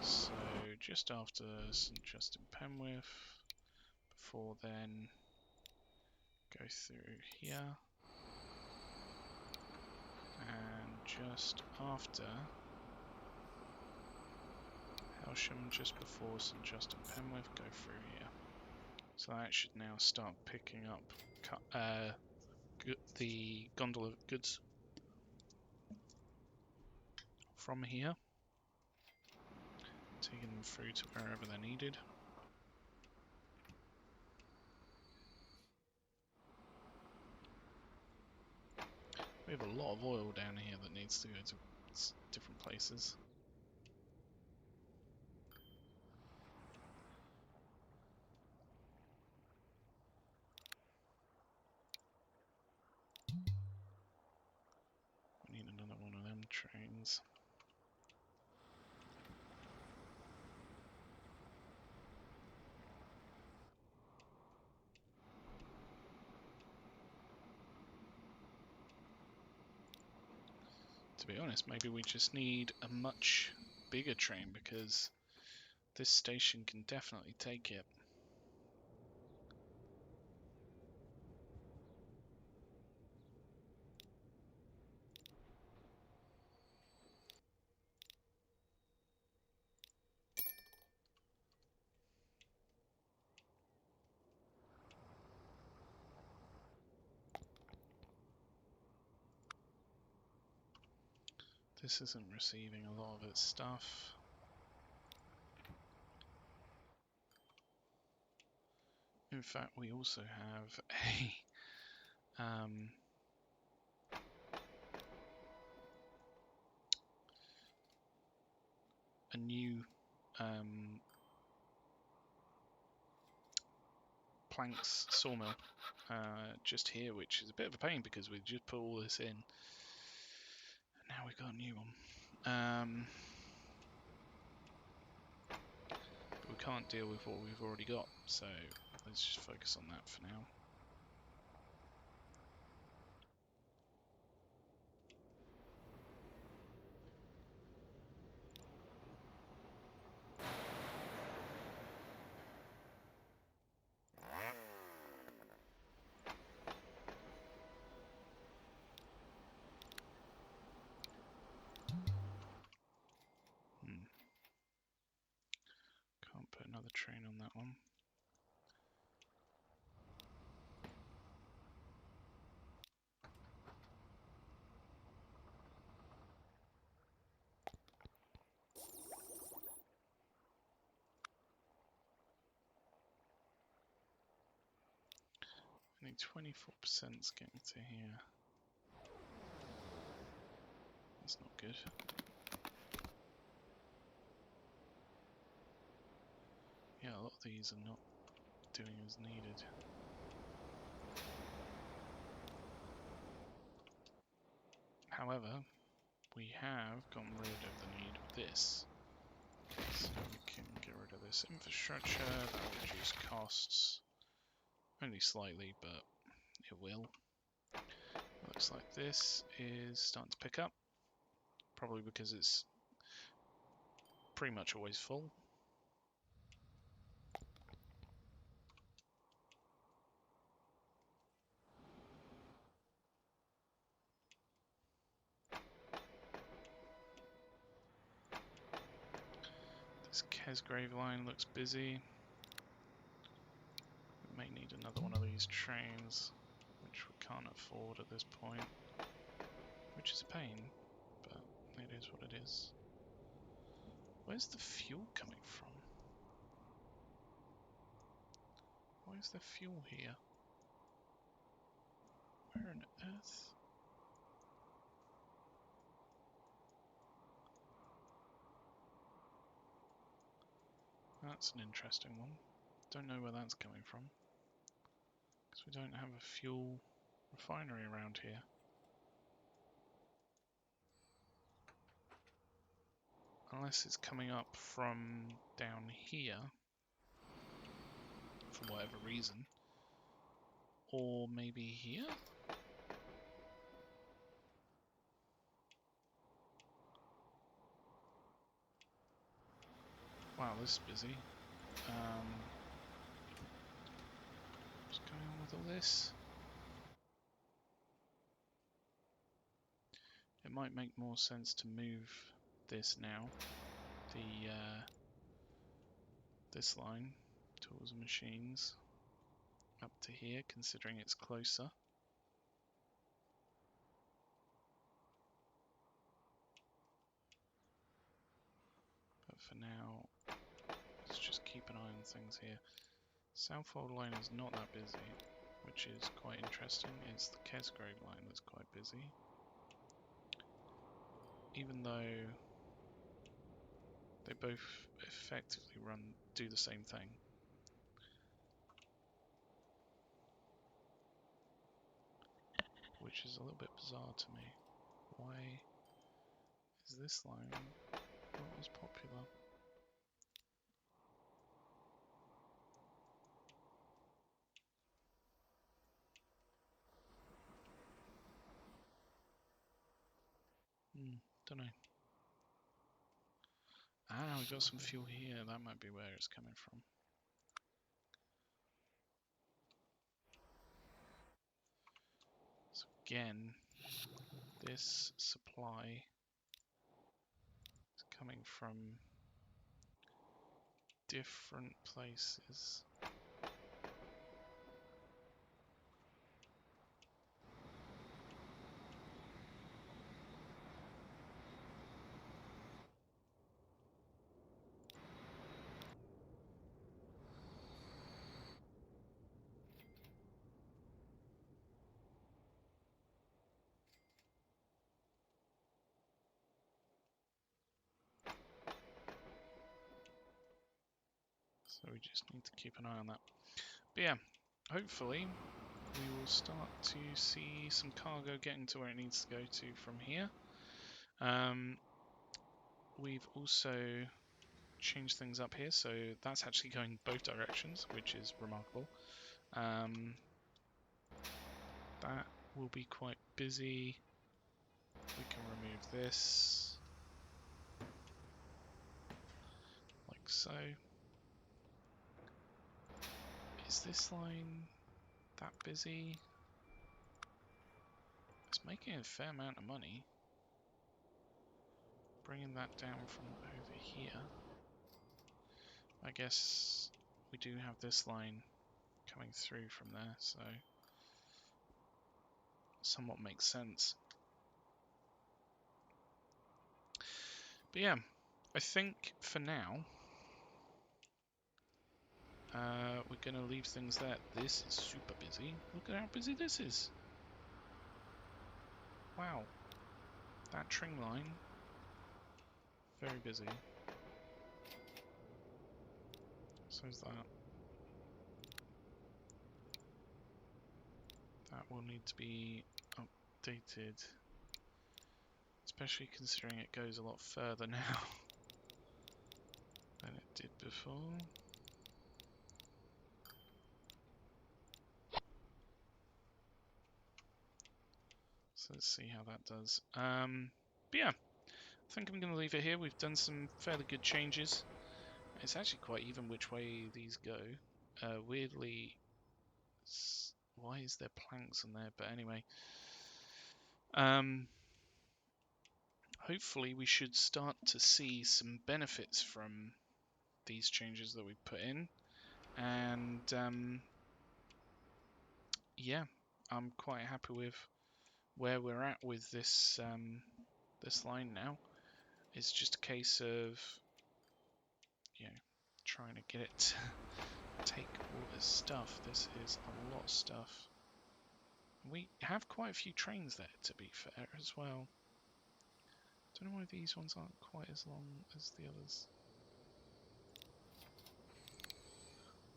So just after St Justin Penwith, before then go through here, and just after Helsham, just before St Justin Penwith, go through here. So that should now start picking up the gondola goods from here taking them through to wherever they're needed. We have a lot of oil down here that needs to go to different places. We need another one of them trains. To be honest, maybe we just need a much bigger train because this station can definitely take it. This isn't receiving a lot of its stuff. In fact, we also have a new planks sawmill just here, which is a bit of a pain because we just put all this in. And now we've got a new one. But we can't deal with what we've already got, so let's just focus on that for now. Can't put another train on that one. I think 24% is getting to here. That's not good. Yeah, a lot of these are not doing as needed. However, we have gotten rid of the need of this. So we can get rid of this infrastructure, that will reduce costs. Only slightly, but it will. Looks like this is starting to pick up. Probably because it's pretty much always full. This Kesgrave line looks busy. We may need another one of these trains, which we can't afford at this point. Which is a pain, but it is what it is. Where's the fuel coming from? Why is there fuel here? Where on earth? That's an interesting one. Don't know where that's coming from. Because we don't have a fuel refinery around here. Unless it's coming up from down here, for whatever reason. Or maybe here? Wow, this is busy. What's going on with all this? It might make more sense to move this now. This line, tools and machines, up to here, considering it's closer. But for now, just keep an eye on things here. Southwold line is not that busy, which is quite interesting. It's the Kesgrove line that's quite busy. Even though they both effectively do the same thing. Which is a little bit bizarre to me. Why is this line not as popular? Don't know. Ah, we've got some fuel here. That might be where it's coming from. So again, this supply is coming from different places. So we just need to keep an eye on that. But yeah, hopefully we will start to see some cargo getting to where it needs to go to from here. We've also changed things up here, so that's actually going both directions, which is remarkable. That will be quite busy. We can remove this, like so. Is this line that busy? It's making a fair amount of money. Bringing that down from over here. I guess we do have this line coming through from there, so somewhat makes sense. But yeah, I think for now we're going to leave things there. This is super busy. Look at how busy this is. Wow. That Tring line, very busy. So is that. That will need to be updated, especially considering it goes a lot further now than it did before. So let's see how that does. But yeah, I think I'm going to leave it here. We've done some fairly good changes. It's actually quite even which way these go. Weirdly, why is there planks on there? But anyway, hopefully we should start to see some benefits from these changes that we put in. And yeah, I'm quite happy with where we're at with this this line now. It's just a case of, you know, trying to get it to take all this stuff. This is a lot of stuff. We have quite a few trains there, to be fair, as well. Don't know why these ones aren't quite as long as the others.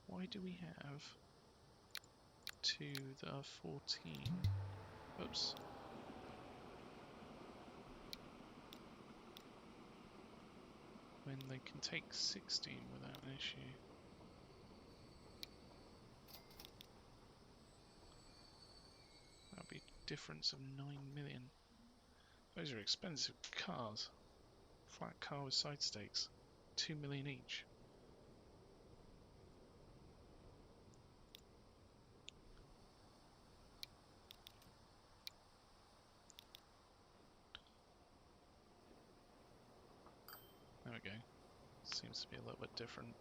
Why do we have to the 14? Oops. When they can take 16 without an issue. That'd be a difference of 9 million. Those are expensive cars. Flat car with side stakes. 2 million each. There we go. Seems to be a little bit different.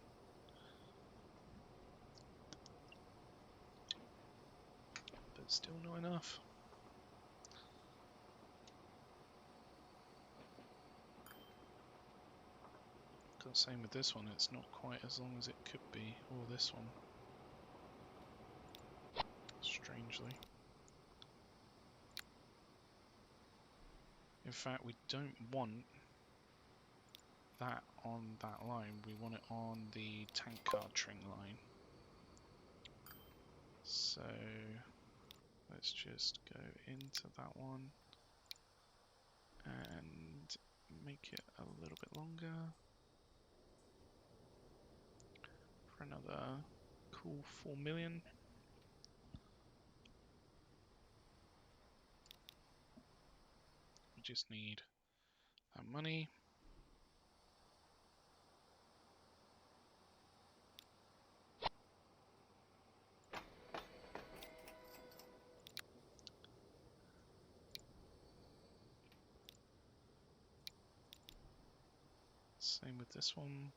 But still not enough. Same with this one, it's not quite as long as it could be, or this one, strangely. In fact, we don't want that on that line, we want it on the tank car Tring line. So let's just go into that one and make it a little bit longer for another cool 4 million. We just need that money. Same with this one.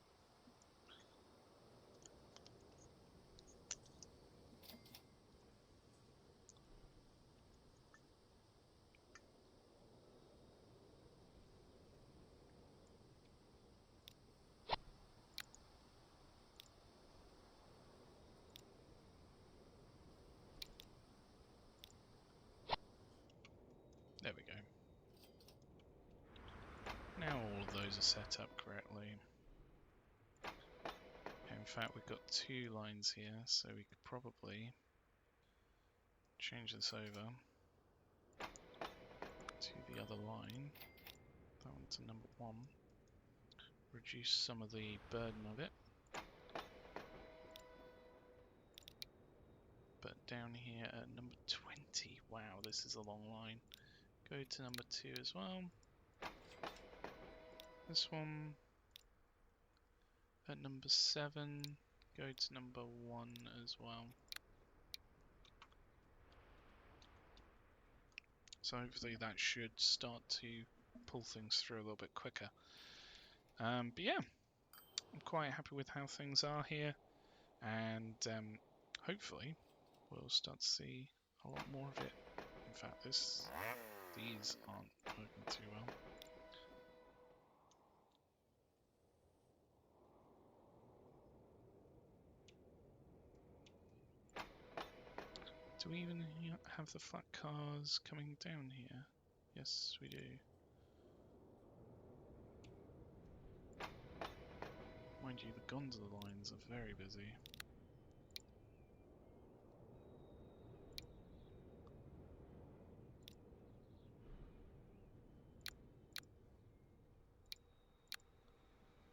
There we go. Now all of those are set up correctly. In fact, we've got 2 lines here, so we could probably change this over to the other line. That one to number 1. Reduce some of the burden of it. But down here at number 20, wow, this is a long line. Go to number 2 as well. This one at number 7, go to number 1 as well. So hopefully that should start to pull things through a little bit quicker. But yeah, I'm quite happy with how things are here, and hopefully we'll start to see a lot more of it. In fact, these aren't working too well. Do we even have the flat cars coming down here? Yes, we do. Mind you, the gondola lines are very busy.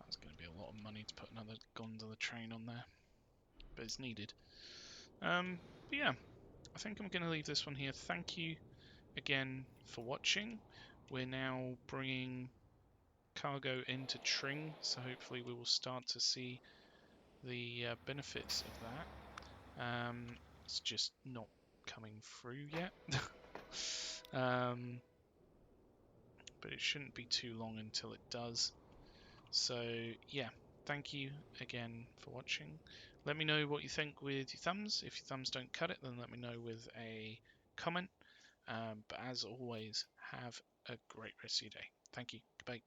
That's going to be a lot of money to put another gondola train on there, but it's needed. But yeah, I think I'm going to leave this one here. Thank you again for watching. We're now bringing cargo into Tring, so hopefully we will start to see the benefits of that. It's just not coming through yet. But it shouldn't be too long until it does. So yeah, thank you again for watching. Let me know what you think with your thumbs. If your thumbs don't cut it, then let me know with a comment. But as always, have a great rest of your day. Thank you. Goodbye.